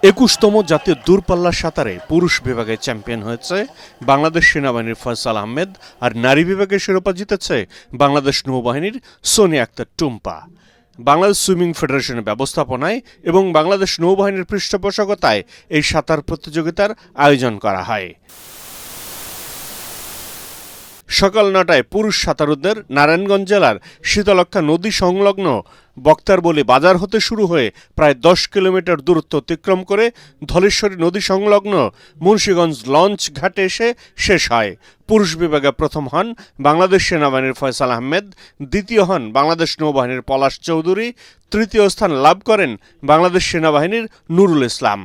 21তম জাতীয় দূরপাল্লার সাঁতারে পুরুষ বিভাগে চ্যাম্পিয়ন হয়েছে বাংলাদেশ সেনাবাহিনীর ফয়সাল আহমেদ, আর নারী বিভাগে শিরোপা জিতেছে বাংলাদেশ নৌবাহিনীর সোনিয়া আক্তার টুম্পা। বাংলাদেশ সুইমিং ফেডারেশনের ব্যবস্থাপনায় এবং বাংলাদেশ নৌবাহিনীর পৃষ্ঠপোষকতায় এই সাঁতার প্রতিযোগিতার আয়োজন করা হয়। সকাল ৯টায় পুরুষ সাঁতারুদের নারায়ণগঞ্জ জেলার শীতলক্ষ্যা নদী সংলগ্ন বক্তারবলী বাজার হতে শুরু হয়ে প্রায় ১০ কিলোমিটার দূরত্ব অতিক্রম করে ধলেশ্বরী নদী সংলগ্ন মুন্সিগঞ্জ লঞ্চ ঘাটে এসে শেষ হয়। পুরুষ বিভাগে প্রথম হন বাংলাদেশ সেনাবাহিনীর ফয়সাল আহমেদ, দ্বিতীয় হন বাংলাদেশ নৌবাহিনীর পলাশ চৌধুরী, তৃতীয় স্থান লাভ করেন বাংলাদেশ সেনাবাহিনীর নুরুল ইসলাম।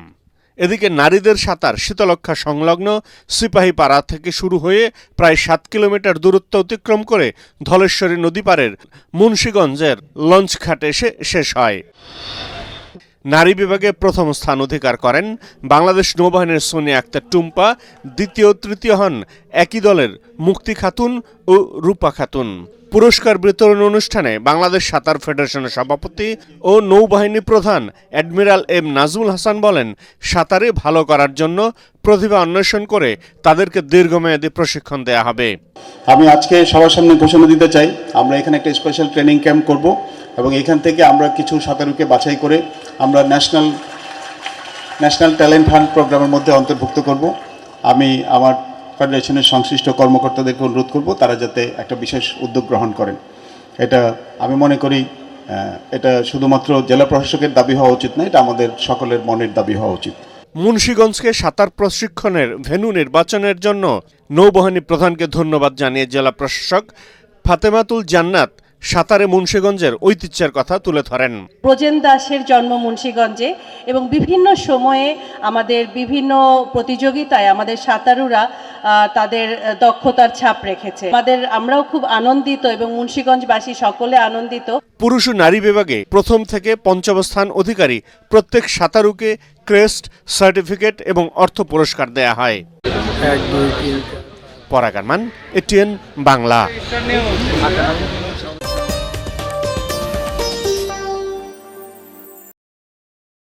এদিকে নারীদের সাঁতার শীতলক্ষ্যা সংলগ্ন সিপাহীপাড়া থেকে শুরু হয়ে প্রায় ৭ কিলোমিটার দূরত্ব অতিক্রম করে ধলেশ্বরী নদী পারের মুন্সিগঞ্জের লঞ্চঘাটে এসে শেষ হয়। নারী বিভাগে প্রথম স্থান অধিকার করেন বাংলাদেশ নৌবাহিনীর সোনিয়া আক্তার টুম্পা, দ্বিতীয় তৃতীয় হন একই দলের মুক্তি খাতুন ও রূপা খাতুন। পুরস্কার বিতরণ অনুষ্ঠানে বাংলাদেশ সাঁতার ফেডারেশনের সভাপতি ও নৌবাহিনী প্রধান অ্যাডমিরাল এম নাজমুল হাসান বলেন, সাঁতারে ভালো করার জন্য প্রতিভা অন্বেষণ করে তাদেরকে দীর্ঘমেয়াদী প্রশিক্ষণ দেওয়া হবে। আমি আজকে সবার সামনে ঘোষণা দিতে চাই, আমরা এখানে একটা স্পেশাল ট্রেনিং ক্যাম্প করব এবং এখান থেকে আমরা কিছু সাঁতারুকে বাছাই করে আমরা ন্যাশনাল ট্যালেন্ট হান্ট প্রোগ্রামের মধ্যে অন্তর্ভুক্ত করব। আমি আমার ফেডারেশনের সংশ্লিষ্ট কর্মকর্তাদেরকে অনুরোধ করব তারা যাতে একটা বিশেষ উদ্যোগ গ্রহণ করেন। এটা আমি মনে করি এটা শুধুমাত্র জেলা প্রশাসকের দাবি হওয়া উচিত না, এটা আমাদের সকলের মনের দাবি হওয়া উচিত। মুন্সিগঞ্জকে সাঁতার প্রশিক্ষণের ভেন্যু নির্বাচনের জন্য নৌবাহিনী প্রধানকে ধন্যবাদ জানিয়ে জেলা প্রশাসক ফাতেমাতুল জান্নাত সাঁতারে মুন্সিগঞ্জের ঐতিহ্যের কথা তুলে ধরেন। ব্রজেন দাসের জন্ম মুন্সিগঞ্জে এবং বিভিন্ন সময়ে আমাদের বিভিন্ন প্রতিযোগিতায় আমাদের সাঁতারুরা তাদের দক্ষতার ছাপ রেখেছে। আমরাও খুব আনন্দিত এবং মুন্সিগঞ্জবাসী সকলে আনন্দিত। পুরুষ ও নারী বিভাগে প্রথম থেকে পঞ্চম স্থান অধিকারী প্রত্যেক সাঁতারুকে ক্রেস্ট, সার্টিফিকেট এবং অর্থ পুরস্কার দেয়া হয়। পরাগ আরমান, এটিএন বাংলা।